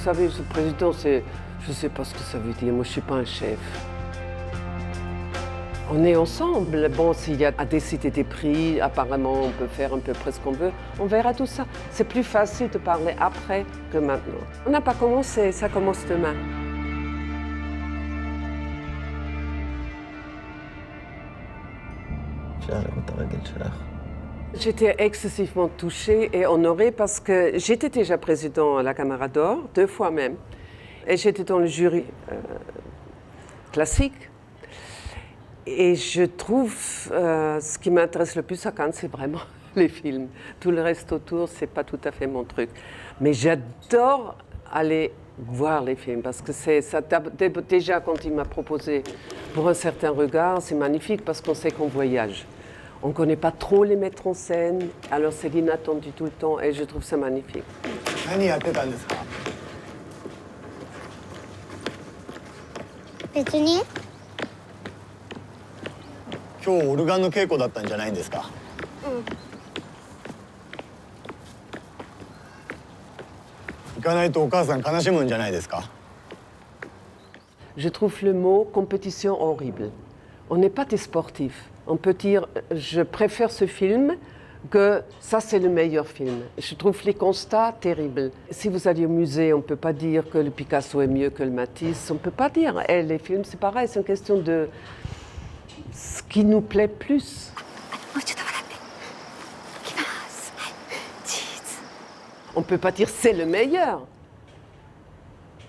savez, ce président, je ne sais pas ce que ça veut dire. Moi, je ne suis pas un chef. On est ensemble. Bon, s'il y a à décider des prix, apparemment, on peut faire un peu près ce qu'on veut. On verra tout ça. C'est plus facile de parler après que maintenant. On n'a pas commencé, ça commence demain. J'étais excessivement touchée et honorée parce que j'étais déjà président à la Camara d'Or, 2 fois même. Et j'étais dans le jury classique. Et je trouve, ce qui m'intéresse le plus à Cannes, c'est vraiment les films. Tout le reste autour, c'est pas tout à fait mon truc. Mais j'adore aller voir les films parce que ça, déjà quand il m'a proposé Pour un certain regard, c'est magnifique parce qu'on sait qu'on voyage. On ne connaît pas trop les mettre en scène, alors c'est l'inattendu tout le temps et je trouve ça magnifique. 何やってたんですか？別に。今日オルガンの稽古だったんじゃないんですか？行かないとお母さん悲しむんじゃないですか？ Je trouve le mot compétition horrible. On n'est pas des sportifs. On peut dire je préfère ce film que ça c'est le meilleur film. Je trouve les constats terribles. Si vous allez au musée, on ne peut pas dire que le Picasso est mieux que le Matisse. On ne peut pas dire. Et les films, c'est pareil, c'est une question de ce qui nous plaît plus. On ne peut pas dire c'est le meilleur.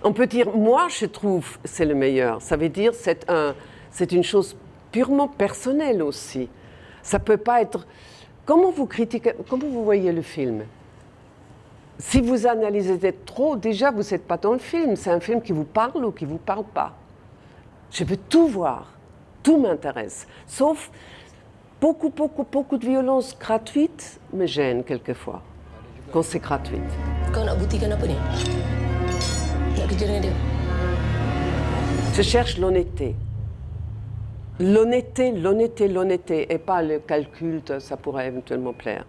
On peut dire moi je trouve c'est le meilleur. Ça veut dire c'est une chose purement personnelle aussi. Ça ne peut pas être... Comment vous critiquez, comment vous voyez le film? Si vous analysez trop, déjà vous n'êtes pas dans le film. C'est un film qui vous parle ou qui ne vous parle pas. Je veux tout voir. Tout m'intéresse. Sauf beaucoup de violence gratuite me gêne quelquefois. Quand c'est gratuite. Je cherche l'honnêteté. L'honnêteté, et pas le calcul, ça pourrait éventuellement plaire.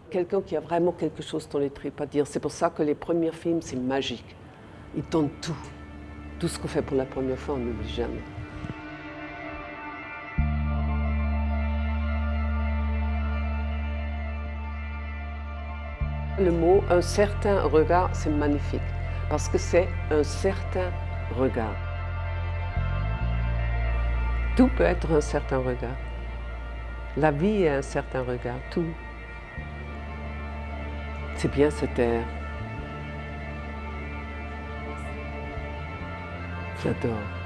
Quelqu'un qui a vraiment quelque chose dans les tripes à dire. C'est pour ça que les premiers films, c'est magique. Ils donnent tout. Tout ce qu'on fait pour la première fois, on n'oublie jamais. Le mot « un certain regard », c'est magnifique, parce que c'est un certain regard. Tout peut être un certain regard. La vie est un certain regard, tout. C'est bien se taire. J'adore.